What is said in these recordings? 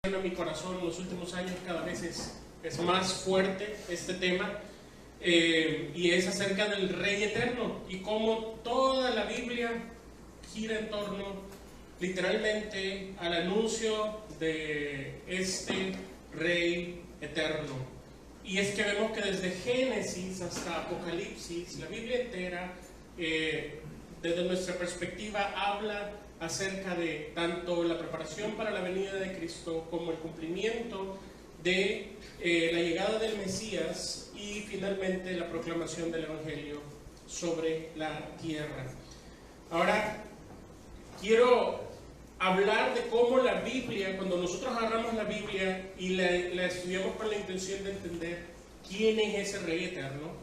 a mi corazón en los últimos años. Cada vez es más fuerte este tema, y es acerca del Rey Eterno y cómo toda la Biblia gira en torno literalmente al anuncio de este Rey Eterno. Y es que vemos que desde Génesis hasta Apocalipsis, la Biblia entera, desde nuestra perspectiva, habla acerca de tanto la preparación para la venida de Cristo como el cumplimiento de la llegada del Mesías y finalmente la proclamación del Evangelio sobre la tierra. Ahora, quiero hablar de cómo la Biblia, cuando nosotros agarramos la Biblia y la estudiamos con la intención de entender quién es ese Rey Eterno,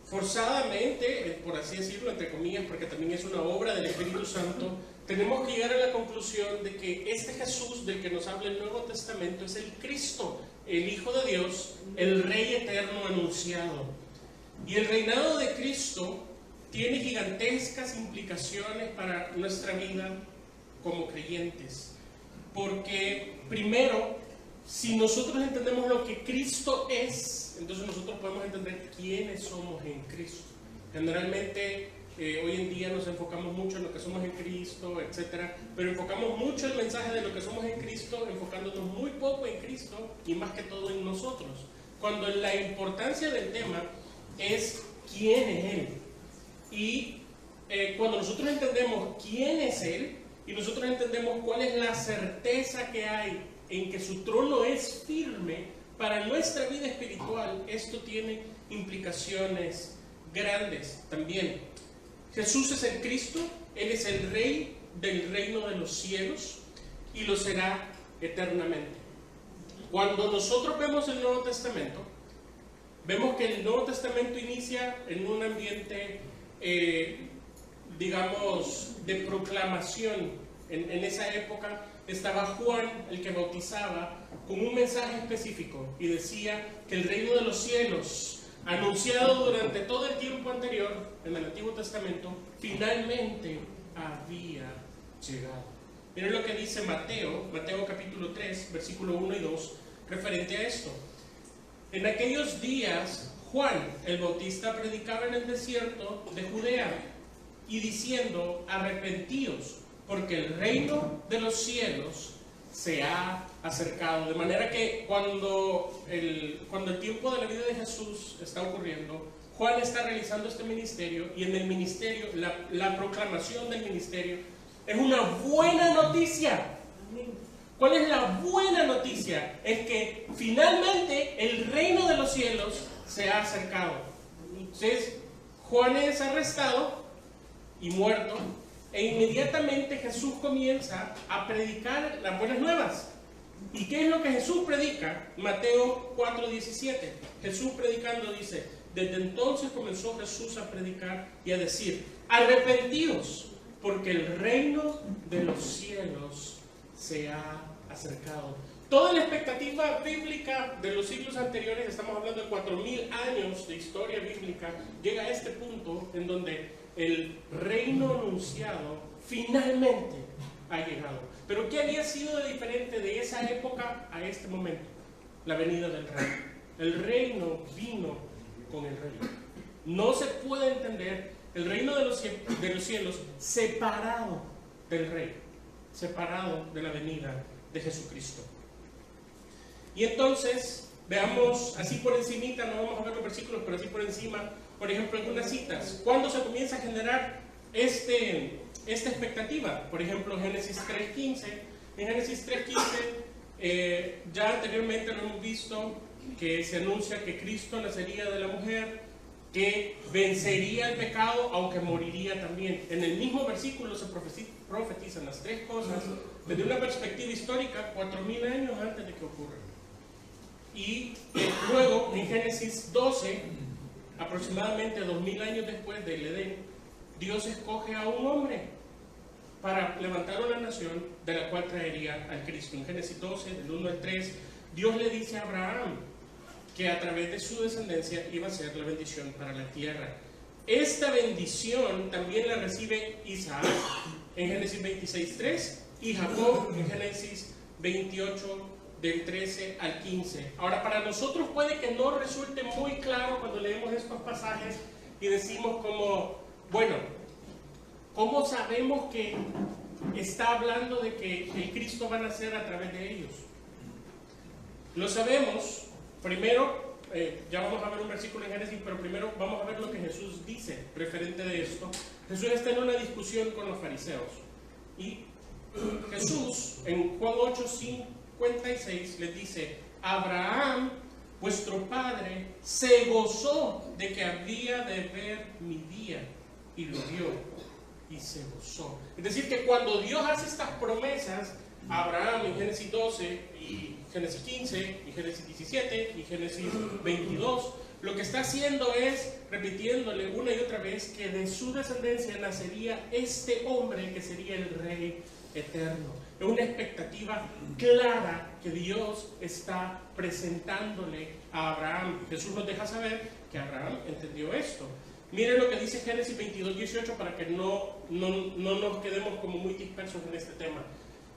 forzadamente, por así decirlo, entre comillas, porque también es una obra del Espíritu Santo, tenemos que llegar a la conclusión de que este Jesús del que nos habla el Nuevo Testamento es el Cristo, el Hijo de Dios, el Rey Eterno anunciado. Y el reinado de Cristo tiene gigantescas implicaciones para nuestra vida como creyentes. Porque primero, si nosotros entendemos lo que Cristo es, entonces nosotros podemos entender quiénes somos en Cristo. Generalmente, hoy en día nos enfocamos mucho en lo que somos en Cristo, etc. Pero enfocamos mucho el mensaje de lo que somos en Cristo, enfocándonos muy poco en Cristo y más que todo en nosotros. Cuando la importancia del tema es quién es Él. Y cuando nosotros entendemos quién es Él, y nosotros entendemos cuál es la certeza que hay en que su trono es firme para nuestra vida espiritual, esto tiene implicaciones grandes también. Jesús es el Cristo, Él es el Rey del reino de los cielos y lo será eternamente. Cuando nosotros vemos el Nuevo Testamento, vemos que el Nuevo Testamento inicia en un ambiente, digamos, de proclamación. En esa época estaba Juan, el que bautizaba, con un mensaje específico y decía que el reino de los cielos, anunciado durante todo el tiempo anterior en el Antiguo Testamento, finalmente había llegado. Miren lo que dice Mateo capítulo 3, versículo 1 y 2, referente a esto. En aquellos días, Juan el Bautista predicaba en el desierto de Judea y diciendo: arrepentíos, porque el reino de los cielos se ha acercado. De manera que cuando el tiempo de la vida de Jesús está ocurriendo, Juan está realizando este ministerio, y en el ministerio, la proclamación del ministerio es una buena noticia. ¿Cuál es la buena noticia? Es que finalmente el reino de los cielos se ha acercado. Entonces, Juan es arrestado y muerto, e inmediatamente Jesús comienza a predicar las buenas nuevas. ¿Y qué es lo que Jesús predica? Mateo 4:17. Jesús predicando dice: desde entonces comenzó Jesús a predicar y a decir: arrepentíos, porque el reino de los cielos se ha acercado. Toda la expectativa bíblica de los siglos anteriores, estamos hablando de 4000 años de historia bíblica, llega a este punto en donde el reino anunciado finalmente ha llegado. Pero ¿qué había sido de diferente de esa época a este momento? La venida del reino. El reino vino con el rey. No se puede entender el reino de los cielos separado del rey, separado de la venida de Jesucristo. Y entonces, veamos así por encimita, no vamos a ver los versículos, pero así por encima, por ejemplo, algunas citas. ¿Cuándo se comienza a generar esta expectativa? Por ejemplo, Génesis 3:15. En Génesis 3:15, ya anteriormente lo hemos visto, que se anuncia que Cristo nacería de la mujer, que vencería el pecado, aunque moriría también. En el mismo versículo se profetizan las tres cosas desde una perspectiva histórica, 4000 años antes de que ocurra. Y luego, en Génesis 12, aproximadamente 2000 años después del Edén, Dios escoge a un hombre para levantar una nación de la cual traería al Cristo. En Génesis 12, del 1 al 3, Dios le dice a Abraham que a través de su descendencia iba a ser la bendición para la tierra. Esta bendición también la recibe Isaac en Génesis 26:3 y Jacob en Génesis 28, del 13 al 15. Ahora, para nosotros puede que no resulte muy claro cuando leemos estos pasajes y decimos como, bueno, ¿cómo sabemos que está hablando de que el Cristo va a nacer a través de ellos? Lo sabemos, primero, ya vamos a ver un versículo en Génesis, pero primero vamos a ver lo que Jesús dice referente de esto. Jesús está en una discusión con los fariseos y Jesús en Juan 8:56 les dice: Abraham, vuestro padre, se gozó de que había de ver mi día y lo vio y se gozó. Es decir, que cuando Dios hace estas promesas a Abraham en Génesis 12 y Génesis 15 y Génesis 17 y Génesis 22, lo que está haciendo es repitiéndole una y otra vez que de su descendencia nacería este hombre que sería el Rey eterno. Es una expectativa clara que Dios está presentándole a Abraham. Jesús nos deja saber que Abraham entendió esto. Miren lo que dice Génesis 22:18 para que no nos quedemos como muy dispersos en este tema.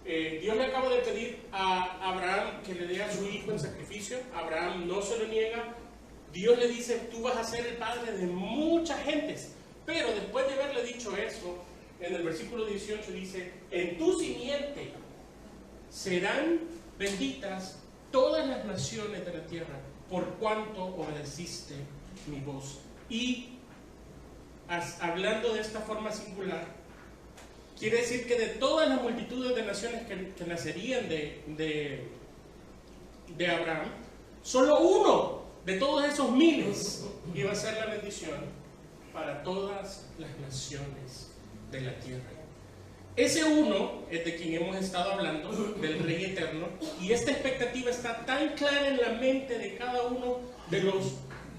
Dios le acaba de pedir a Abraham que le dé a su hijo en sacrificio. Abraham no se lo niega. Dios le dice: tú vas a ser el padre de muchas gentes. Pero después de haberle dicho eso, en el versículo 18 dice: en tu simiente serán benditas todas las naciones de la tierra, por cuanto obedeciste mi voz. Y hablando de esta forma singular, quiere decir que de todas las multitudes de naciones que nacerían de Abraham, solo uno de todos esos miles iba a ser la bendición para todas las naciones de la tierra. Ese uno es de quien hemos estado hablando, del Rey eterno, y esta expectativa está tan clara en la mente de cada uno de los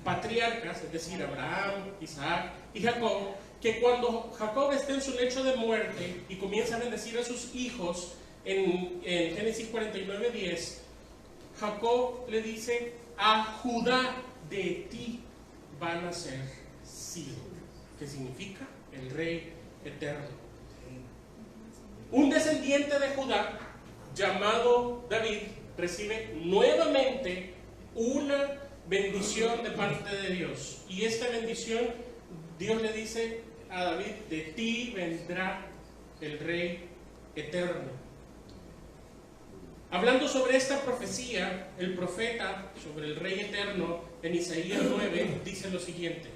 patriarcas, es decir, Abraham, Isaac y Jacob, que cuando Jacob está en su lecho de muerte y comienza a bendecir a sus hijos en Génesis 49:10, Jacob le dice: a Judá de ti va a nacer Sion, que significa el Rey eterno. Un descendiente de Judá llamado David recibe nuevamente una bendición de parte de Dios, y esta bendición Dios le dice a David: de ti vendrá el Rey eterno. Hablando sobre esta profecía, el profeta sobre el Rey eterno en Isaías 9 dice lo siguiente.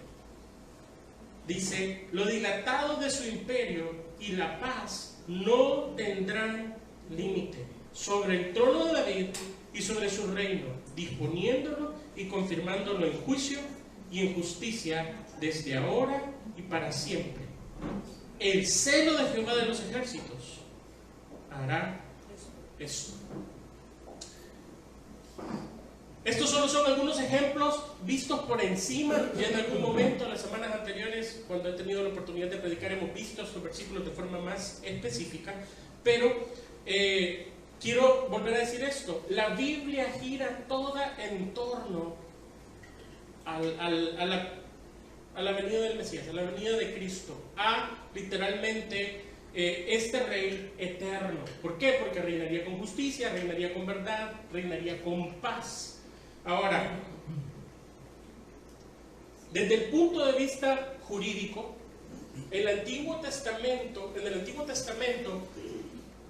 Dice: lo dilatado de su imperio y la paz no tendrán límite sobre el trono de David y sobre su reino, disponiéndolo y confirmándolo en juicio y en justicia desde ahora y para siempre. El celo de Jehová de los ejércitos hará esto. Estos solo son algunos ejemplos vistos por encima. Ya en algún momento, en las semanas anteriores, cuando he tenido la oportunidad de predicar, hemos visto estos versículos de forma más específica. Pero quiero volver a decir esto: la Biblia gira toda en torno a la venida del Mesías, a la venida de Cristo, a literalmente este Rey eterno. ¿Por qué? Porque reinaría con justicia, reinaría con verdad, reinaría con paz. Ahora, desde el punto de vista jurídico, en el Antiguo Testamento,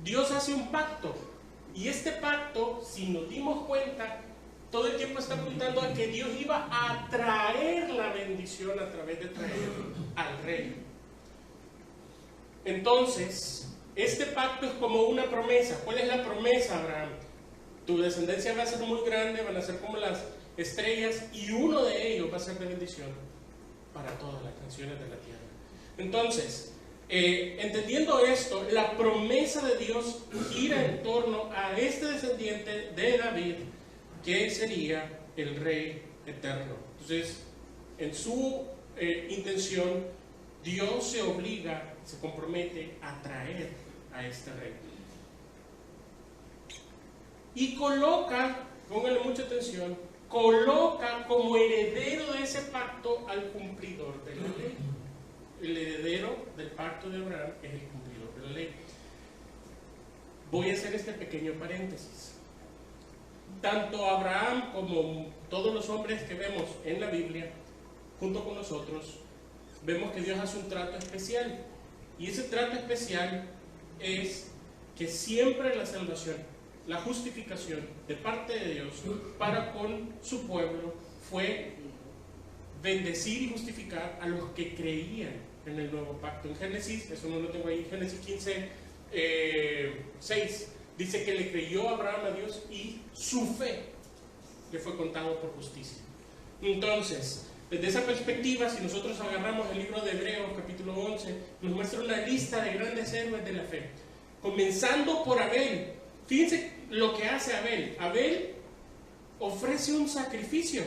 Dios hace un pacto, y este pacto, si nos dimos cuenta, todo el tiempo está apuntando a que Dios iba a traer la bendición a través de traer al Rey. Entonces, este pacto es como una promesa. ¿Cuál es la promesa, Abraham? Tu descendencia va a ser muy grande, van a ser como las estrellas, y uno de ellos va a ser de bendición para todas las naciones de la tierra. Entonces, entendiendo esto, la promesa de Dios gira en torno a este descendiente de David, que sería el Rey eterno. Entonces, en su intención, Dios se obliga, se compromete a traer a este Rey. Y coloca, pónganle mucha atención, coloca como heredero de ese pacto al cumplidor de la ley. El heredero del pacto de Abraham es el cumplidor de la ley. voy a hacer este pequeño paréntesis. Tanto Abraham como todos los hombres que vemos en la Biblia, junto con nosotros, vemos que Dios hace un trato especial. Y ese trato especial es que siempre la salvación, la justificación de parte de Dios para con su pueblo fue bendecir y justificar a los que creían en el nuevo pacto. En Génesis, eso no lo tengo ahí, Génesis 15, 6, dice que le creyó Abraham a Dios y su fe le fue contado por justicia. Entonces, desde esa perspectiva, si nosotros agarramos el libro de Hebreos, capítulo 11, nos muestra una lista de grandes héroes de la fe. Comenzando por Abel. Fíjense lo que hace Abel. Abel ofrece un sacrificio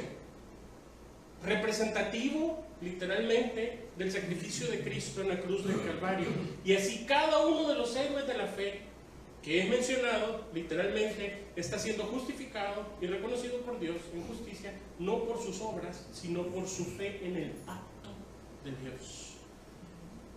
representativo, literalmente, del sacrificio de Cristo en la cruz del Calvario. Y así cada uno de los héroes de la fe que es mencionado, literalmente, está siendo justificado y reconocido por Dios en justicia, no por sus obras, sino por su fe en el pacto de Dios.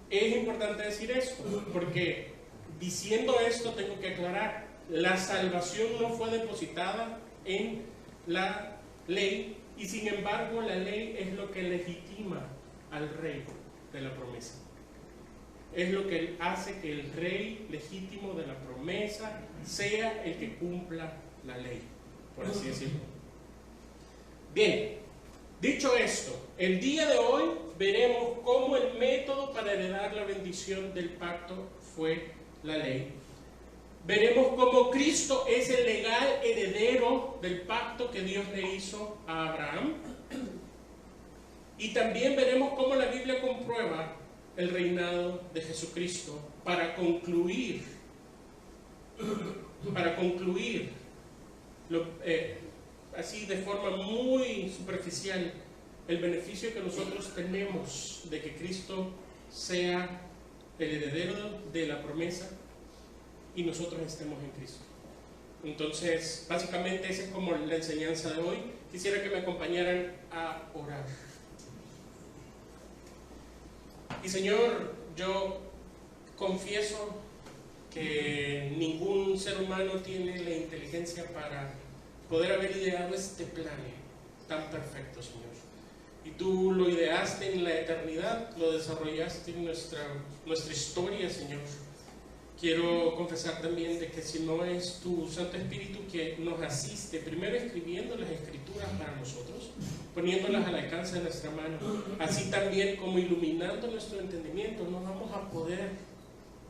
Es importante decir esto, porque diciendo esto tengo que aclarar, la salvación no fue depositada en la ley, y sin embargo la ley es lo que legitima al rey de la promesa. Es lo que hace que el rey legítimo de la promesa sea el que cumpla la ley, por así decirlo. Bien, dicho esto, el día de hoy veremos cómo el método para heredar la bendición del pacto fue la ley. Veremos cómo Cristo es el legal heredero del pacto que Dios le hizo a Abraham. Y también veremos cómo la Biblia comprueba el reinado de Jesucristo para concluir así de forma muy superficial el beneficio que nosotros tenemos de que Cristo sea el heredero de la promesa y nosotros estemos en Cristo. Entonces, básicamente esa es como la enseñanza de hoy. Quisiera que me acompañaran a orar. Y Señor, yo confieso que ningún ser humano tiene la inteligencia para poder haber ideado este plan tan perfecto, Señor. Y tú lo ideaste en la eternidad, lo desarrollaste en nuestra historia, Señor. Quiero confesar también de que si no es tu Santo Espíritu que nos asiste, primero escribiendo las Escrituras para nosotros, poniéndolas al alcance de nuestra mano, así también como iluminando nuestro entendimiento, no vamos a poder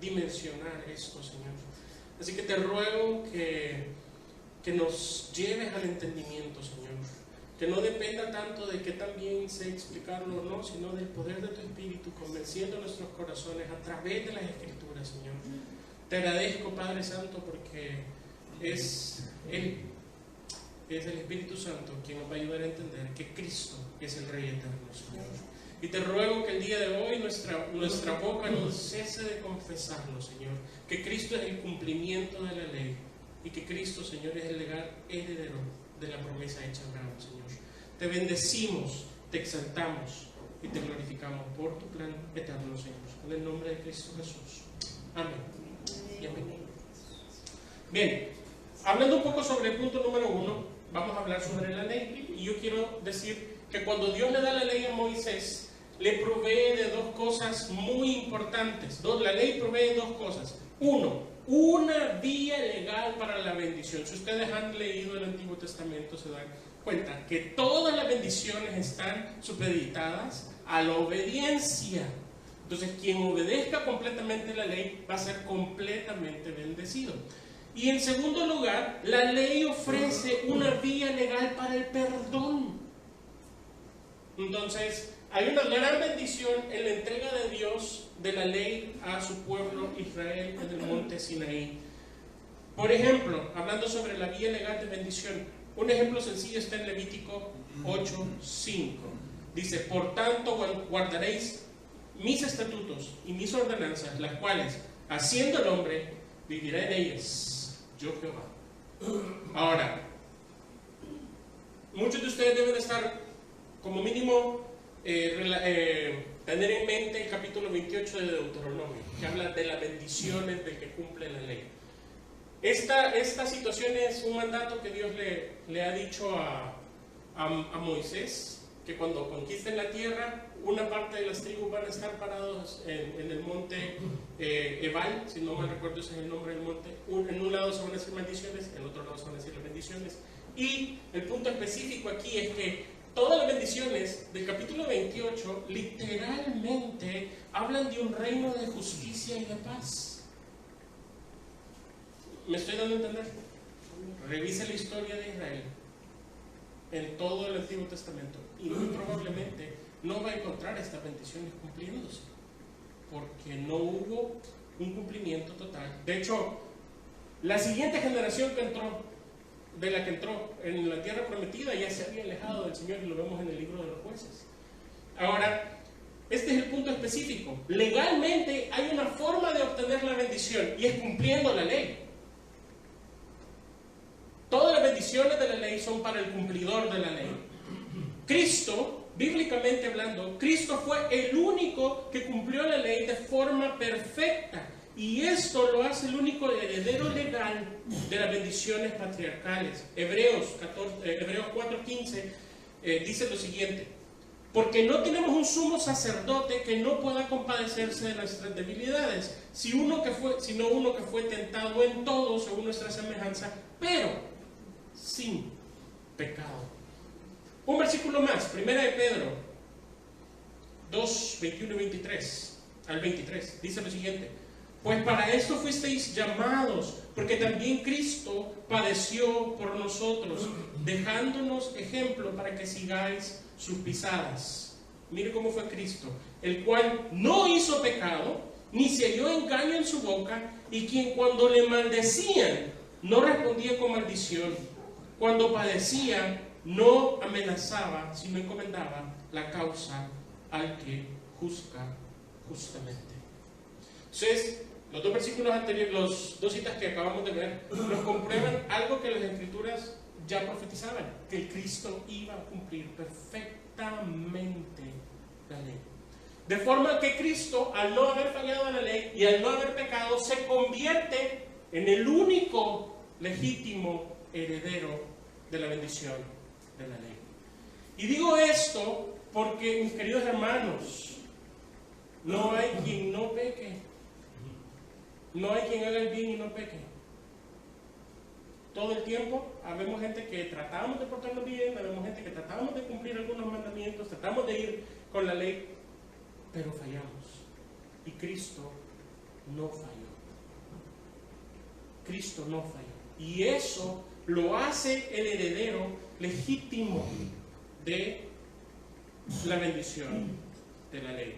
dimensionar esto, Señor. Así que te ruego que nos lleves al entendimiento, Señor. Que no dependa tanto de que también sé explicarlo o no, sino del poder de tu Espíritu, convenciendo nuestros corazones a través de las Escrituras, Señor. Te agradezco, Padre Santo, porque es Él, es el Espíritu Santo quien nos va a ayudar a entender que Cristo es el Rey eterno, Señor. Y te ruego que el día de hoy nuestra boca no cese de confesarlo, Señor, que Cristo es el cumplimiento de la ley y que Cristo, Señor, es el legal heredero de la promesa hecha a Abraham, Señor. Te bendecimos, te exaltamos y te glorificamos por tu plan eterno, Señor. En el nombre de Cristo Jesús. Amén. Y amén. Bien, hablando un poco sobre el punto número 1, vamos a hablar sobre la ley. Y yo quiero decir que cuando Dios le da la ley a Moisés, le provee de dos cosas muy importantes. La ley provee de dos cosas. Uno, una vía legal para la bendición. Si ustedes han leído el Antiguo Testamento, se dan cuenta que todas las bendiciones están supeditadas a la obediencia. Entonces, quien obedezca completamente la ley va a ser completamente bendecido. Y en segundo lugar, la ley ofrece una vía legal para el perdón. Entonces, hay una gran bendición en la entrega de Dios de la ley a su pueblo Israel en el monte Sinaí. Por ejemplo, hablando sobre la vía legal de bendición, un ejemplo sencillo está en Levítico 8:5. Dice: por tanto guardaréis mis estatutos y mis ordenanzas, las cuales, haciendo el hombre, vivirá en ellas, yo Jehová. Ahora, muchos de ustedes deben estar, como mínimo, tener en mente el capítulo 28 de Deuteronomio, que habla de las bendiciones del que cumple la ley. esta situación es un mandato que Dios le ha dicho a Moisés, que cuando conquisten la tierra, una parte de las tribus van a estar parados en el monte Ebal, si no mal recuerdo ese es el nombre del monte. En un lado se van a decir maldiciones, en el otro lado se van a decir las bendiciones. Y el punto específico aquí es que todas las bendiciones del capítulo 28 literalmente hablan de un reino de justicia y de paz. ¿Me estoy dando a entender? Revise la historia de Israel en todo el Antiguo Testamento y muy probablemente no va a encontrar estas bendiciones cumpliéndose, porque no hubo un cumplimiento total. De hecho, la siguiente generación de la que entró en la tierra prometida ya se había alejado del Señor, y lo vemos en el libro de los Jueces. Ahora, este es el punto específico. Legalmente hay una forma de obtener la bendición, y es cumpliendo la ley. Todas las bendiciones de la ley son para el cumplidor de la ley. Cristo, bíblicamente hablando, Cristo fue el único que cumplió la ley de forma perfecta. Y esto lo hace el único heredero legal de las bendiciones patriarcales. Hebreos 4:15 dice lo siguiente: porque no tenemos un sumo sacerdote que no pueda compadecerse de nuestras debilidades, sino uno que fue tentado en todo según nuestra semejanza, pero sin pecado. Un versículo más, 1 de Pedro 2, 21 y 23 al 23, dice lo siguiente: pues para esto fuisteis llamados, porque también Cristo padeció por nosotros, dejándonos ejemplo para que sigáis sus pisadas. Mire cómo fue Cristo, el cual no hizo pecado, ni se halló engaño en su boca, y quien cuando le maldecían no respondía con maldición, cuando padecía no amenazaba, sino encomendaba la causa al que juzga justamente. Entonces, los dos versículos anteriores, las dos citas que acabamos de ver, nos comprueban algo que las Escrituras ya profetizaban, que el Cristo iba a cumplir perfectamente la ley. De forma que Cristo, al no haber fallado a la ley y al no haber pecado, se convierte en el único legítimo heredero de la bendición de la ley. Y digo esto porque, mis queridos hermanos, no hay quien no peque. No hay quien haga el bien y no peque. Todo el tiempo habemos gente que tratamos de portarnos bien, habemos gente que tratamos de cumplir algunos mandamientos, tratamos de ir con la ley, pero fallamos. Y Cristo no falló. Cristo no falló. Y eso lo hace el heredero legítimo de la bendición de la ley.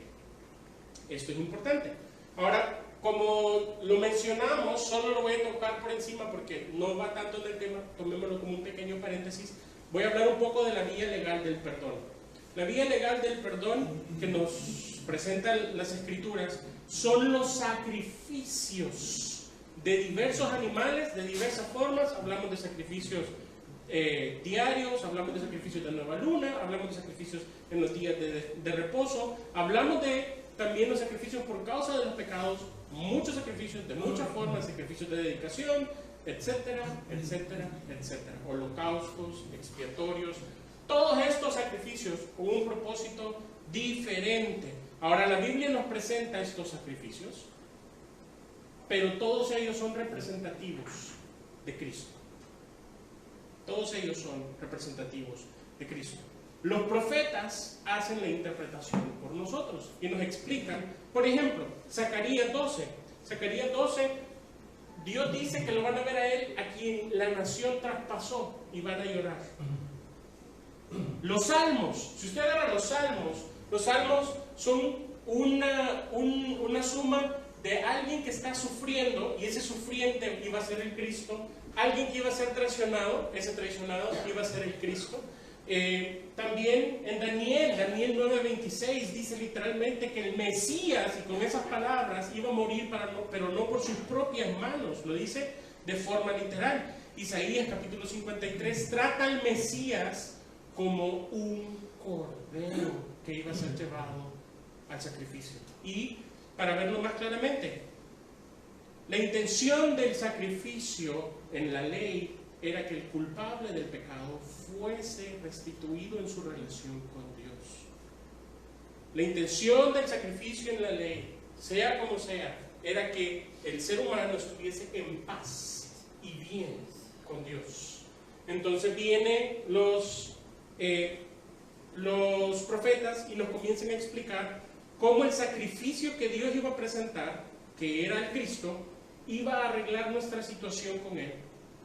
Esto es importante. Ahora, como lo mencionamos, solo lo voy a tocar por encima porque no va tanto en el tema, tomémoslo como un pequeño paréntesis. Voy a hablar un poco de la vía legal del perdón. La vía legal del perdón que nos presentan las Escrituras son los sacrificios de diversos animales, de diversas formas. Hablamos de sacrificios diarios, hablamos de sacrificios de nueva luna, hablamos de sacrificios en los días de reposo, hablamos de también los sacrificios por causa de los pecados, muchos sacrificios de muchas formas, sacrificios de dedicación, etcétera, etcétera, etcétera, holocaustos, expiatorios, todos estos sacrificios con un propósito diferente. Ahora, la Biblia nos presenta estos sacrificios, pero todos ellos son representativos de Cristo. Todos ellos son representativos de Cristo. Los profetas hacen la interpretación por nosotros y nos explican, por ejemplo, Zacarías 12. Zacarías 12, Dios dice que lo van a ver a él a quien la nación traspasó y van a llorar. Los salmos, si usted agarra los salmos son una suma de alguien que está sufriendo, y ese sufriente iba a ser el Cristo, alguien que iba a ser traicionado, ese traicionado iba a ser el Cristo. También en Daniel 9:26 dice literalmente que el Mesías, y con esas palabras, iba a morir pero no por sus propias manos, lo dice de forma literal. Isaías capítulo 53 trata al Mesías como un cordero que iba a ser llevado al sacrificio. Y para verlo más claramente, La intención del sacrificio en la ley era que el culpable del pecado fuese restituido en su relación con Dios. La intención del sacrificio en la ley, sea como sea, era que el ser humano estuviese en paz y bien con Dios. Entonces vienen los profetas y nos comienzan a explicar cómo el sacrificio que Dios iba a presentar, que era el Cristo, iba a arreglar nuestra situación con Él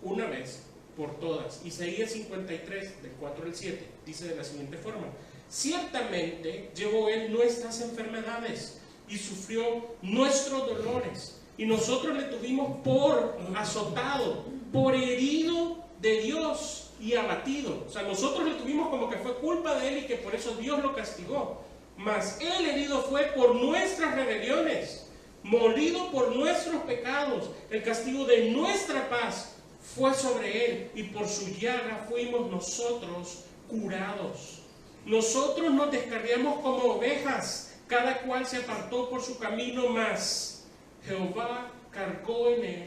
una vez por todas. Isaías 53, del 4 al 7, dice de la siguiente forma: ciertamente llevó Él nuestras enfermedades y sufrió nuestros dolores, y nosotros le tuvimos por azotado, por herido de Dios y abatido. O sea, nosotros le tuvimos como que fue culpa de Él y que por eso Dios lo castigó. Mas Él herido fue por nuestras rebeliones, molido por nuestros pecados. El castigo de nuestra paz fue sobre Él, y por su llaga fuimos nosotros curados. Nosotros nos descarriamos como ovejas, cada cual se apartó por su camino, mas Jehová cargó en Él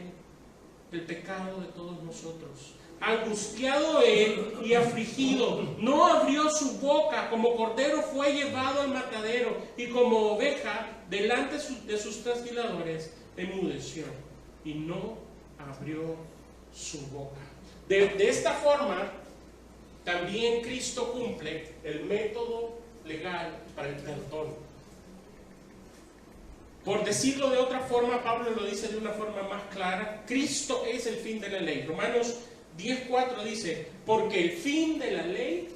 el pecado de todos nosotros. Angustiado Él y afligido, no abrió su boca, como cordero fue llevado al matadero, y como oveja delante de sus trasquiladores enmudeció, y no abrió su boca. De esta forma, también Cristo cumple el método legal para el perdón. Por decirlo de otra forma, Pablo lo dice de una forma más clara: Cristo es el fin de la ley. Romanos 10:4 dice: porque el fin de la ley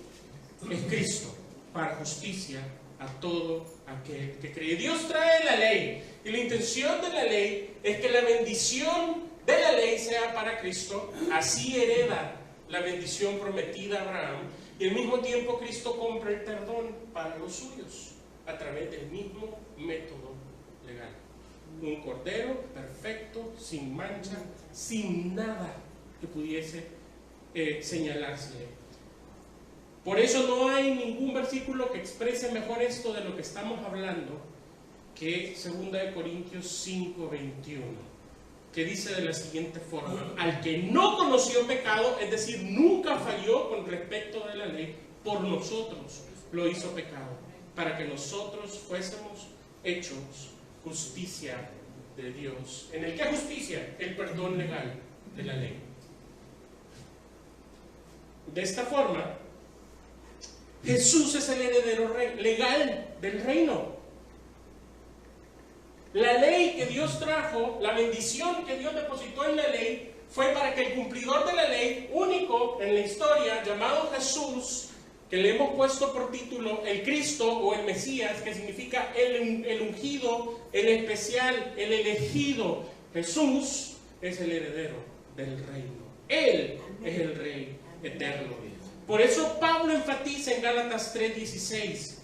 es Cristo, para justicia a todo aquel que cree. Dios trae la ley, y la intención de la ley es que la bendición de la ley sea para Cristo. Así hereda la bendición prometida a Abraham, y al mismo tiempo Cristo compra el perdón para los suyos a través del mismo método legal. Un cordero perfecto, sin mancha, sin nada que pudiese señalársele. Por eso no hay ningún versículo que exprese mejor esto de lo que estamos hablando que 2 Corintios 5:21, que dice de la siguiente forma: al que no conoció pecado, es decir, nunca falló con respecto de la ley, por nosotros lo hizo pecado, para que nosotros fuésemos hechos justicia de Dios. ¿En el qué justicia? El perdón legal de la ley. De esta forma, Jesús es el heredero legal del reino. La ley que Dios trajo, la bendición que Dios depositó en la ley, fue para que el cumplidor de la ley, único en la historia, llamado Jesús, que le hemos puesto por título el Cristo o el Mesías, que significa el ungido, el especial, el elegido. Jesús es el heredero del reino. Él es el Rey eterno. Por eso Pablo enfatiza en Gálatas 3:16: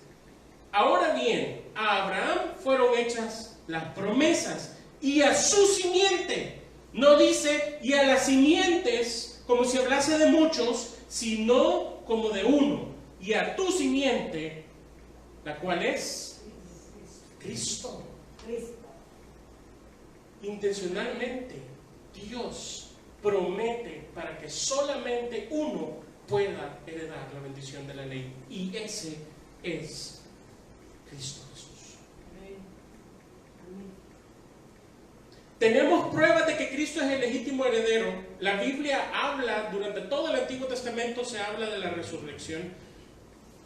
ahora bien, a Abraham fueron hechas las promesas, y a su simiente. No dice y a las simientes como si hablase de muchos, sino como de uno. Y a tu simiente, la cual es Cristo. Intencionalmente, Dios promete para que solamente uno pueda heredar la bendición de la ley, y ese es Cristo Jesús. Tenemos pruebas de que Cristo es el legítimo heredero. La Biblia habla, durante todo el Antiguo Testamento se habla de la resurrección,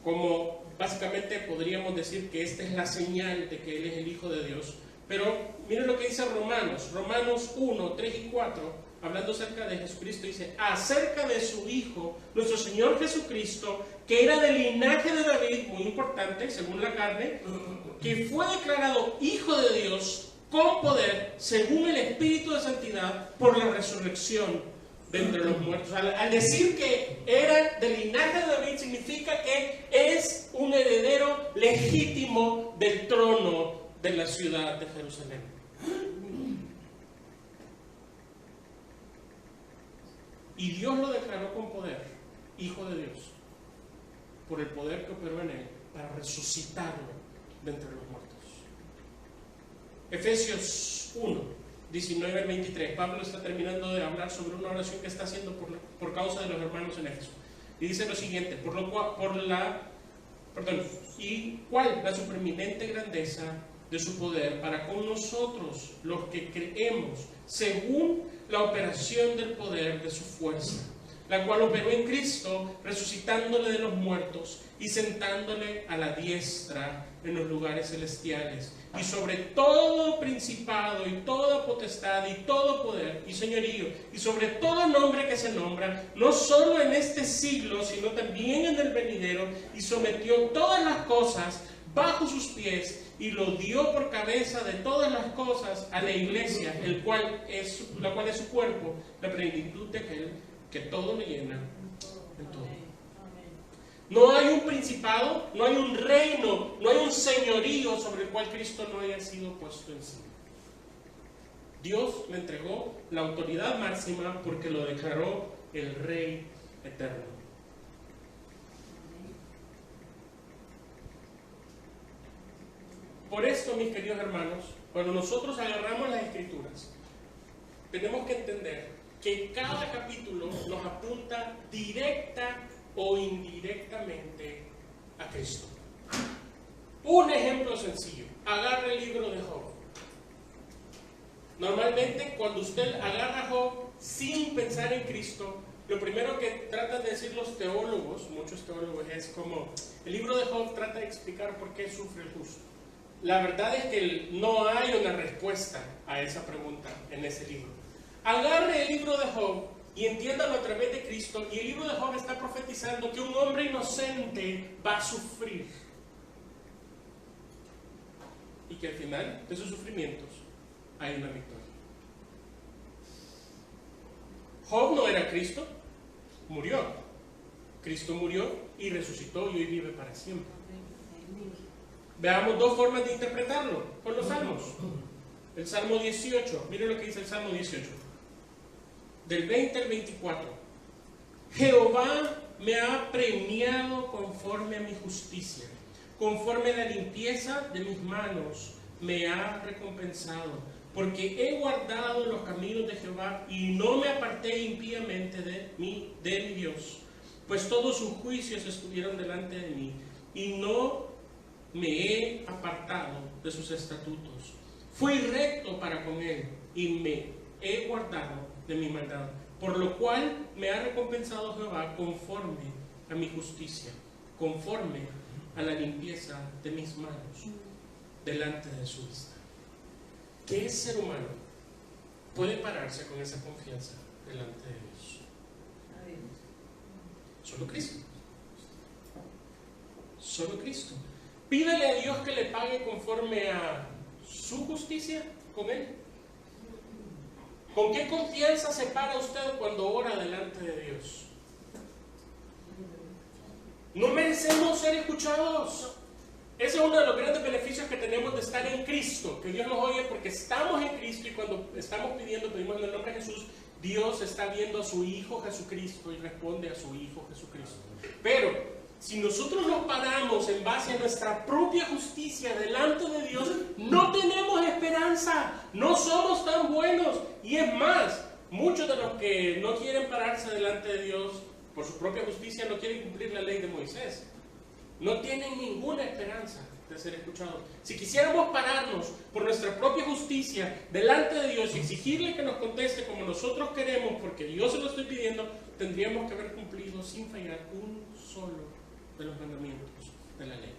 como básicamente podríamos decir que esta es la señal de que Él es el Hijo de Dios. Pero miren lo que dice Romanos 1, 3 y 4, hablando acerca de Jesucristo, dice: acerca de su Hijo, nuestro Señor Jesucristo, que era del linaje de David, muy importante, según la carne, que fue declarado Hijo de Dios con poder, según el Espíritu de Santidad, por la resurrección de entre los muertos. Al decir que era del linaje de David, significa que es un heredero legítimo del trono de la ciudad de Jerusalén. Y Dios lo declaró con poder, Hijo de Dios, por el poder que operó en él para resucitarlo de entre los muertos. Efesios 1, 19 al 23. Pablo está terminando de hablar sobre una oración que está haciendo por causa de los hermanos en Éfeso. Y dice lo siguiente: ¿y cuál la supereminente grandeza de su poder para con nosotros, los que creemos, según la operación del poder de su fuerza, la cual operó en Cristo, resucitándole de los muertos y sentándole a la diestra en los lugares celestiales, y sobre todo principado y toda potestad y todo poder y señorío, y sobre todo nombre que se nombra, no solo en este siglo, sino también en el venidero, y sometió todas las cosas bajo sus pies, y lo dio por cabeza de todas las cosas a la iglesia, la cual es su cuerpo, la plenitud de aquel que todo lo llena en todo. No hay un principado, no hay un reino, no hay un señorío sobre el cual Cristo no haya sido puesto encima. Dios le entregó la autoridad máxima porque lo declaró el Rey eterno. Por esto, mis queridos hermanos, cuando nosotros agarramos las Escrituras, tenemos que entender que cada capítulo nos apunta directa o indirectamente a Cristo. Un ejemplo sencillo: agarra el libro de Job. Normalmente, cuando usted agarra a Job sin pensar en Cristo, lo primero que tratan de decir los teólogos, muchos teólogos, es como: el libro de Job trata de explicar por qué sufre el justo. La verdad es que no hay una respuesta a esa pregunta en ese libro. Agarre el libro de Job y entiéndalo a través de Cristo, y el libro de Job está profetizando que un hombre inocente va a sufrir, y que al final de sus sufrimientos hay una victoria. Job no era Cristo, murió. Cristo murió y resucitó y hoy vive para siempre. Veamos dos formas de interpretarlo con los salmos. El Salmo 18, miren lo que dice el Salmo 18, del 20 al 24. Jehová me ha premiado conforme a mi justicia, conforme a la limpieza de mis manos me ha recompensado, porque he guardado los caminos de Jehová y no me aparté impíamente de mi Dios, pues todos sus juicios estuvieron delante de mí y no me he apartado de sus estatutos. Fui recto para con él y me he guardado de mi maldad, por lo cual me ha recompensado Jehová conforme a mi justicia, conforme a la limpieza de mis manos delante de su vista. ¿Qué ser humano puede pararse con esa confianza delante de Dios? Solo Cristo. Solo Cristo. Pídele a Dios que le pague conforme a su justicia con Él. ¿Con qué confianza se para usted cuando ora delante de Dios? No merecemos ser escuchados. Ese es uno de los grandes beneficios que tenemos de estar en Cristo, que Dios nos oye porque estamos en Cristo, y cuando estamos pidiendo, pedimos en el nombre de Jesús, Dios está viendo a su Hijo Jesucristo y responde a su Hijo Jesucristo. Pero si nosotros nos paramos en base a nuestra propia justicia delante de Dios, no tenemos esperanza, no somos tan buenos. Y es más, muchos de los que no quieren pararse delante de Dios por su propia justicia no quieren cumplir la ley de Moisés. No tienen ninguna esperanza de ser escuchados. Si quisiéramos pararnos por nuestra propia justicia delante de Dios y exigirle que nos conteste como nosotros queremos, porque Dios se lo estoy pidiendo, tendríamos que haber cumplido sin fallar un solo de los mandamientos de la ley.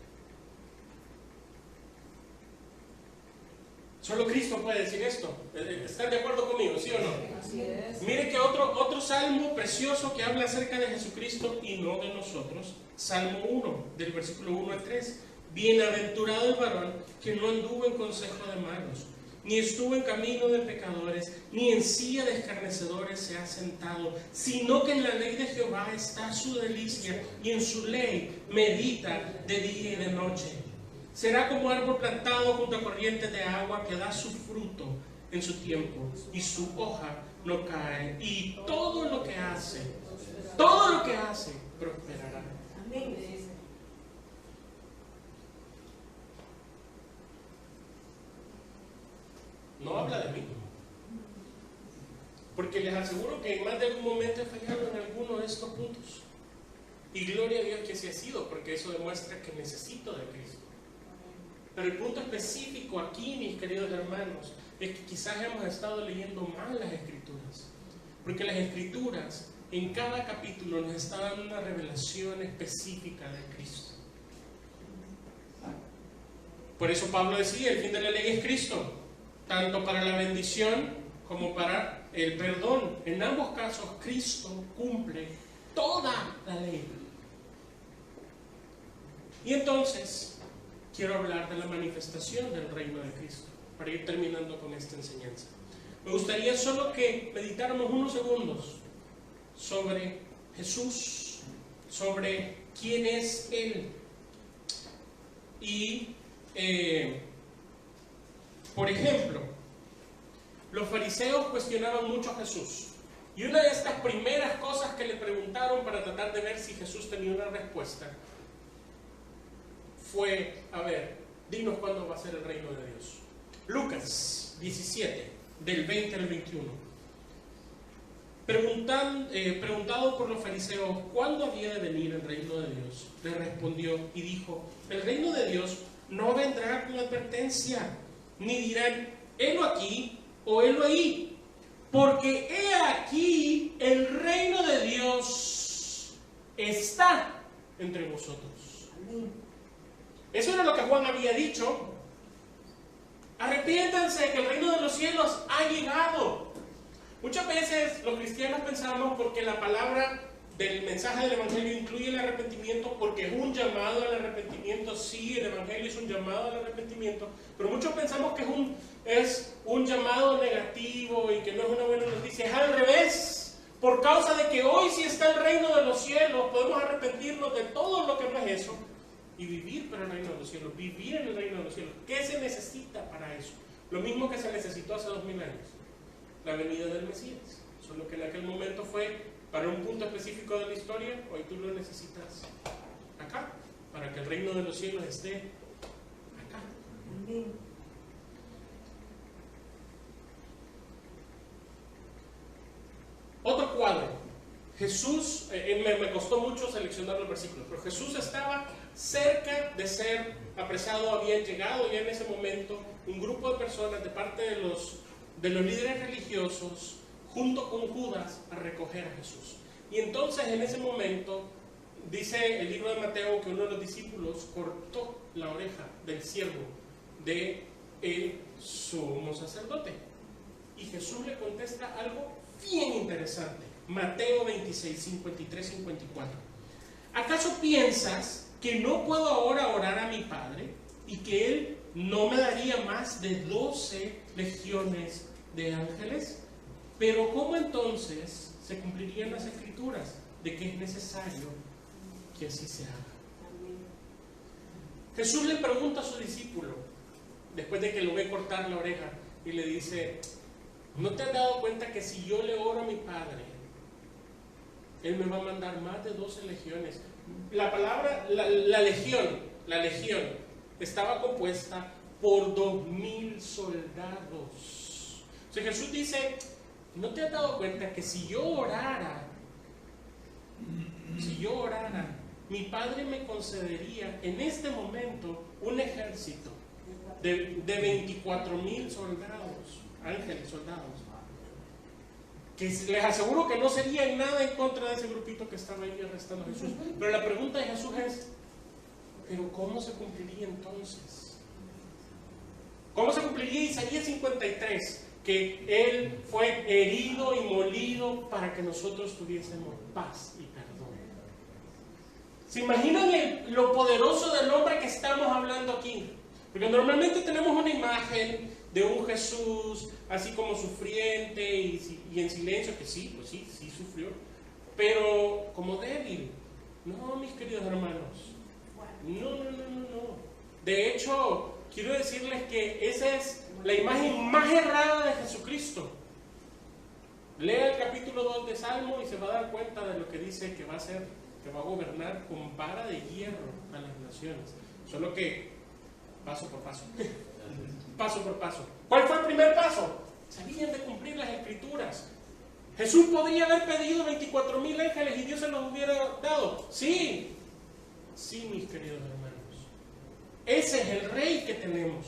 Solo Cristo puede decir esto. ¿Están de acuerdo conmigo, sí o no? Así es. Mire que otro salmo precioso que habla acerca de Jesucristo y no de nosotros. Salmo 1, del versículo 1 al 3. Bienaventurado el varón que no anduvo en consejo de malos, ni estuvo en camino de pecadores, ni en silla de escarnecedores se ha sentado, sino que en la ley de Jehová está su delicia, y en su ley medita de día y de noche. Será como árbol plantado junto a corrientes de agua que da su fruto en su tiempo, y su hoja no cae, y todo lo que hace prosperará. Amén. No habla de mí, porque les aseguro que en más de algún momento he fallado en alguno de estos puntos. Y gloria a Dios que así ha sido, porque eso demuestra que necesito de Cristo. Pero el punto específico aquí, mis queridos hermanos, es que quizás hemos estado leyendo mal las Escrituras. Porque las Escrituras, en cada capítulo, nos están dando una revelación específica de Cristo. Por eso Pablo decía, el fin de la ley es Cristo, tanto para la bendición como para el perdón. En ambos casos, Cristo cumple toda la ley. Y entonces, quiero hablar de la manifestación del reino de Cristo, para ir terminando con esta enseñanza. Me gustaría solo que meditáramos unos segundos sobre Jesús, sobre quién es Él. Y, por ejemplo, los fariseos cuestionaban mucho a Jesús. Y una de estas primeras cosas que le preguntaron para tratar de ver si Jesús tenía una respuesta fue, a ver, dinos cuándo va a ser el reino de Dios. Lucas 17, del 20 al 21. Preguntado por los fariseos cuándo había de venir el reino de Dios, le respondió y dijo, el reino de Dios no vendrá con advertencia, ni dirán, helo aquí o helo ahí, porque he aquí el reino de Dios está entre vosotros. Eso era lo que Juan había dicho. Arrepiéntanse, que el reino de los cielos ha llegado. Muchas veces los cristianos pensamos, porque la palabra del mensaje del Evangelio incluye el arrepentimiento, porque es un llamado al arrepentimiento. Sí, el Evangelio es un llamado al arrepentimiento, pero muchos pensamos que es un llamado negativo y que no es una buena noticia. Es al revés. Por causa de que hoy sí está el reino de los cielos, podemos arrepentirnos de todo lo que no es eso y vivir para el reino de los cielos, vivir en el reino de los cielos. ¿Qué se necesita para eso? Lo mismo que se necesitó hace 2000 años, la venida del Mesías. Solo que en aquel momento fue para un punto específico de la historia, hoy tú lo necesitas acá, para que el reino de los cielos esté acá. Otro cuadro. Jesús, me costó mucho seleccionar los versículos, pero Jesús estaba cerca de ser apresado, había llegado ya en ese momento un grupo de personas de parte de los líderes religiosos, junto con Judas, a recoger a Jesús. Y entonces en ese momento, dice el libro de Mateo que uno de los discípulos cortó la oreja del siervo de el sumo sacerdote. Y Jesús le contesta algo bien interesante. Mateo 26, 53, 54. ¿Acaso piensas que no puedo ahora orar a mi Padre y que Él no me daría más de 12 legiones de ángeles? Pero ¿cómo entonces se cumplirían las Escrituras de que es necesario que así se haga? Jesús le pregunta a su discípulo, después de que lo ve cortar la oreja, y le dice, ¿no te has dado cuenta que si yo le oro a mi Padre, Él me va a mandar más de 12 legiones? La palabra, la legión, estaba compuesta por 2000 soldados. O sea, Jesús dice, ¿no te has dado cuenta que si yo orara, mi Padre me concedería en este momento un ejército de 24,000 soldados, ángeles, soldados? Que les aseguro que no sería nada en contra de ese grupito que estaba ahí arrestando a Jesús. Pero la pregunta de Jesús es, ¿pero cómo se cumpliría entonces? ¿Cómo se cumpliría Isaías 53? Que Él fue herido y molido para que nosotros tuviésemos paz y perdón. ¿Se imaginan lo poderoso del hombre que estamos hablando aquí? Porque normalmente tenemos una imagen de un Jesús así como sufriente y en silencio, que sí, pues sí sufrió, pero como débil. No, mis queridos hermanos, no. De hecho, quiero decirles que esa es la imagen más errada de Jesucristo. Lea el capítulo 2 de Salmo y se va a dar cuenta de lo que dice que va a hacer, que va a gobernar con vara de hierro a las naciones. Solo que paso por paso. Paso por paso. ¿Cuál fue el primer paso? Sabían de cumplir las Escrituras. Jesús podría haber pedido 24,000 ángeles y Dios se los hubiera dado. Sí, sí, mis queridos hermanos. Ese es el rey que tenemos.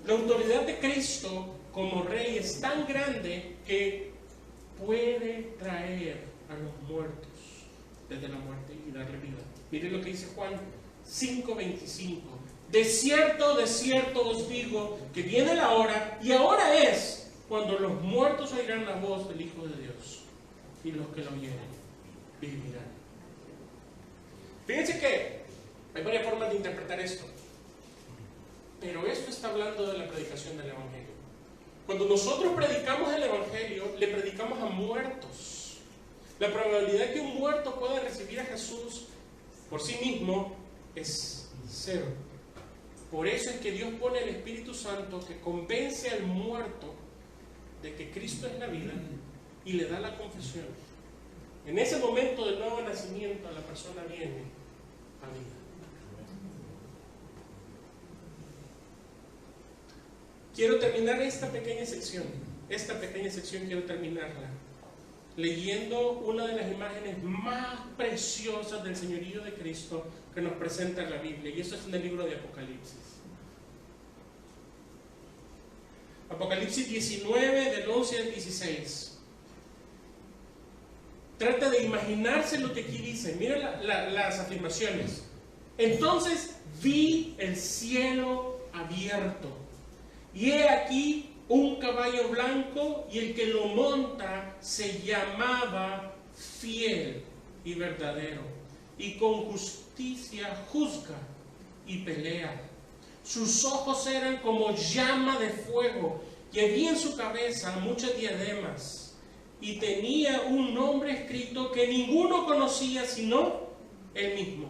La autoridad de Cristo como rey es tan grande que puede traer a los muertos desde la muerte y darle vida. Miren lo que dice Juan 5:25. De cierto os digo que viene la hora, y ahora es, cuando los muertos oirán la voz del Hijo de Dios, y los que lo oyeren vivirán. Fíjense que hay varias formas de interpretar esto, pero esto está hablando de la predicación del Evangelio. Cuando nosotros predicamos el Evangelio, le predicamos a muertos. La probabilidad de que un muerto pueda recibir a Jesús por sí mismo es 0. Por eso es que Dios pone el Espíritu Santo que convence al muerto de que Cristo es la vida y le da la confesión. En ese momento del nuevo nacimiento, la persona viene a vida. Quiero terminar esta pequeña sección quiero terminarla leyendo una de las imágenes más preciosas del señorío de Cristo que nos presenta la Biblia, y eso es en el libro de Apocalipsis. Apocalipsis 19, del 11 al 16. Trata de imaginarse lo que aquí dice. Miren las afirmaciones. Entonces vi el cielo abierto, y he aquí un caballo blanco, y el que lo monta se llamaba Fiel y Verdadero, y con justicia juzga y pelea. Sus ojos eran como llama de fuego, y había en su cabeza muchas diademas, y tenía un nombre escrito que ninguno conocía sino él mismo.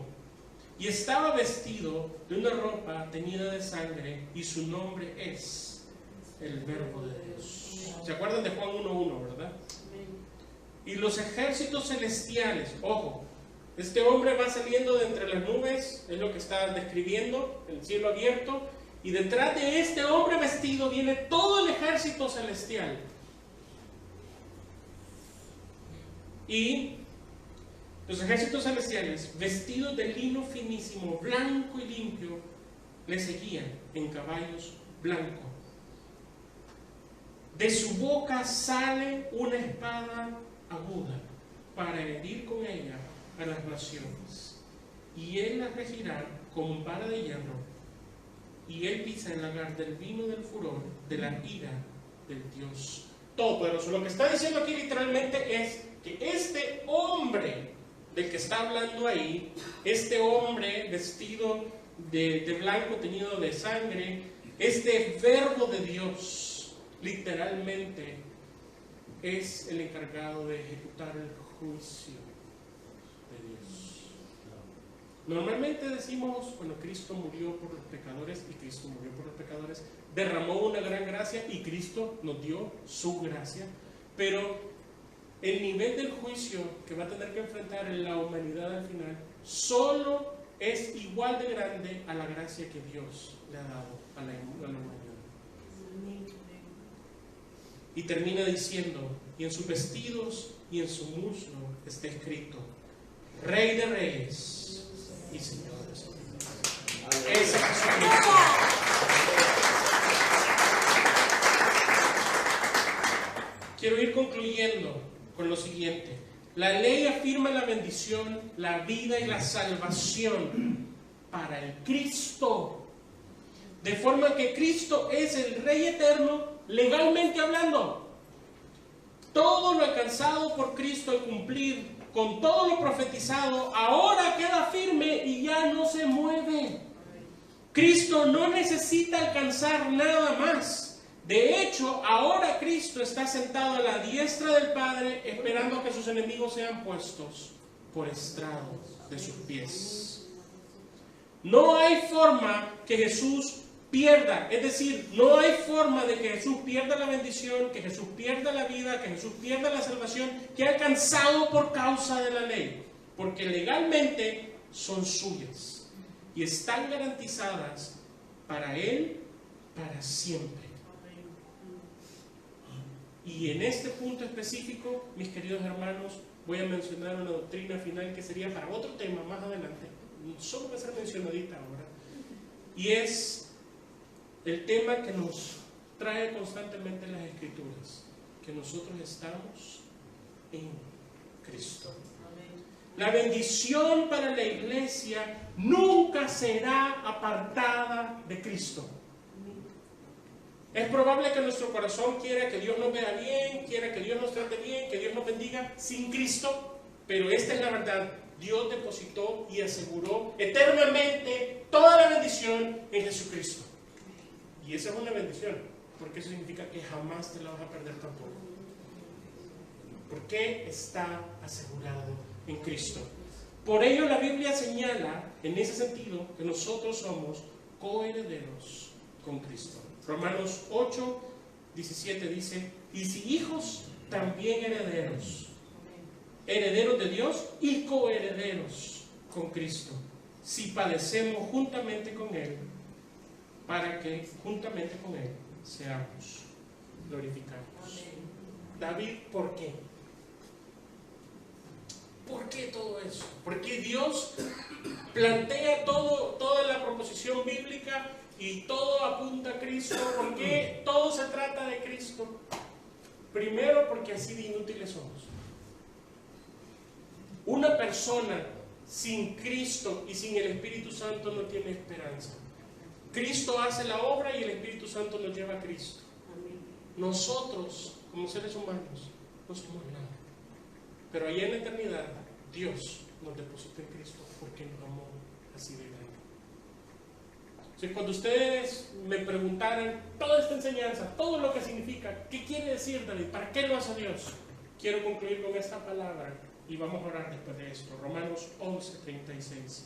Y estaba vestido de una ropa teñida de sangre, y su nombre es el Verbo de Dios. ¿Se acuerdan de Juan 1:1, verdad? Y los ejércitos celestiales, ojo, este hombre va saliendo de entre las nubes, es lo que está describiendo, el cielo abierto, y detrás de este hombre vestido viene todo el ejército celestial. Y los ejércitos celestiales, vestidos de lino finísimo, blanco y limpio, le seguían en caballos blancos. De su boca sale una espada aguda para herir con ella a las naciones, y él las regirá con vara de hierro, y él pisa el lagar del vino del furor de la ira del Dios Todopoderoso. Lo que está diciendo aquí literalmente es que este hombre del que está hablando ahí, este hombre vestido de blanco teñido de sangre, este Verbo de Dios, literalmente es el encargado de ejecutar el juicio de Dios. Normalmente decimos, bueno, Cristo murió por los pecadores, y Cristo murió por los pecadores, derramó una gran gracia y Cristo nos dio su gracia, pero el nivel del juicio que va a tener que enfrentar la humanidad al final solo es igual de grande a la gracia que Dios le ha dado a la humanidad. Y termina diciendo, y en sus vestidos y en su muslo está escrito, Rey de Reyes y Señor de Señores. Esa es su misión. Quiero ir concluyendo con lo siguiente. La ley afirma la bendición, la vida y la salvación para el Cristo, de forma que Cristo es el Rey eterno, legalmente hablando. Todo lo alcanzado por Cristo al cumplir con todo lo profetizado ahora queda firme y ya no se mueve. Cristo no necesita alcanzar nada más. De hecho, ahora Cristo está sentado a la diestra del Padre, esperando a que sus enemigos sean puestos por estrado de sus pies. No hay forma que Jesús pierda, es decir, no hay forma de que Jesús pierda la bendición, que Jesús pierda la vida, que Jesús pierda la salvación que ha alcanzado por causa de la ley, porque legalmente son suyas y están garantizadas para Él para siempre. Y en este punto específico, mis queridos hermanos, voy a mencionar una doctrina final que sería para otro tema más adelante, solo va a ser mencionadita ahora, y es el tema que nos trae constantemente las Escrituras, que nosotros estamos en Cristo. La bendición para la iglesia nunca será apartada de Cristo. Es probable que nuestro corazón quiera que Dios nos vea bien, quiera que Dios nos trate bien, que Dios nos bendiga sin Cristo, pero esta es la verdad. Dios depositó y aseguró eternamente toda la bendición en Jesucristo. Y esa es una bendición, porque eso significa que jamás te la vas a perder tampoco. Porque está asegurado en Cristo. Por ello la Biblia señala, en ese sentido, que nosotros somos coherederos con Cristo. Romanos 8, 17 dice, y si hijos, también herederos. Herederos de Dios y coherederos con Cristo. Si padecemos juntamente con Él, para que juntamente con Él seamos glorificados. David, ¿por qué? ¿Por qué todo eso? Porque Dios plantea toda la proposición bíblica y todo apunta a Cristo. ¿Por qué todo se trata de Cristo? Primero, porque así de inútiles somos. Una persona sin Cristo y sin el Espíritu Santo no tiene esperanza. Cristo hace la obra y el Espíritu Santo nos lleva a Cristo. Nosotros, como seres humanos, no somos nada. Pero allá en la eternidad, Dios nos depositó en Cristo porque nos amó así de grande. Entonces, cuando ustedes me preguntaran toda esta enseñanza, todo lo que significa, ¿qué quiere decir David? ¿Para qué lo hace Dios? Quiero concluir con esta palabra y vamos a orar después de esto. Romanos 11:36.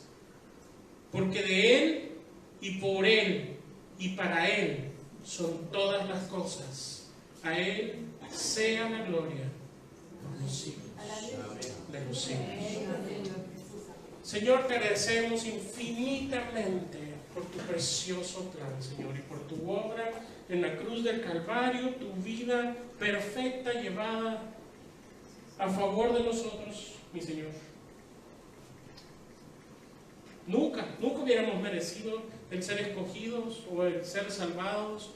Porque de Él y por Él y para Él son todas las cosas. A Él sea la gloria por los siglos de los siglos. Señor, te agradecemos infinitamente por tu precioso plan, Señor, y por tu obra en la cruz del Calvario, tu vida perfecta llevada a favor de nosotros, mi Señor. Nunca hubiéramos merecido el ser escogidos o el ser salvados.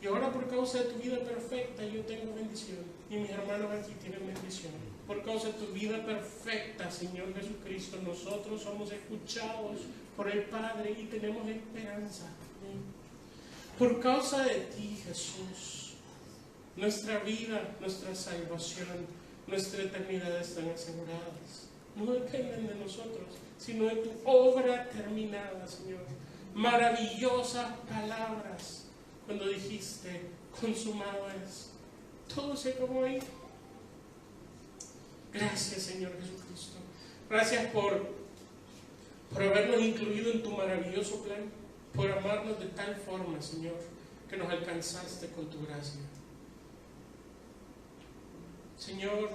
Y ahora por causa de tu vida perfecta yo tengo bendición. Y mis hermanos aquí tienen bendición. Por causa de tu vida perfecta, Señor Jesucristo, nosotros somos escuchados por el Padre y tenemos esperanza. Por causa de ti, Jesús, nuestra vida, nuestra salvación, nuestra eternidad están aseguradas. No dependen de nosotros, sino de tu obra terminada, Señor. Maravillosas palabras cuando dijiste, consumado es. Todo se acabó ahí. Gracias, Señor Jesucristo. Gracias por habernos incluido en tu maravilloso plan, por amarnos de tal forma, Señor, que nos alcanzaste con tu gracia. Señor,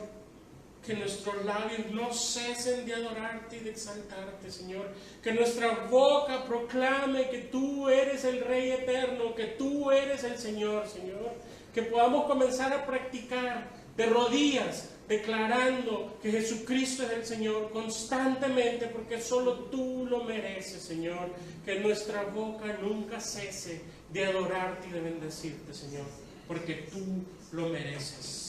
que nuestros labios no cesen de adorarte y de exaltarte, Señor. Que nuestra boca proclame que tú eres el Rey eterno, que tú eres el Señor, Señor. Que podamos comenzar a practicar de rodillas, declarando que Jesucristo es el Señor constantemente, porque solo tú lo mereces, Señor. Que nuestra boca nunca cese de adorarte y de bendecirte, Señor, porque tú lo mereces.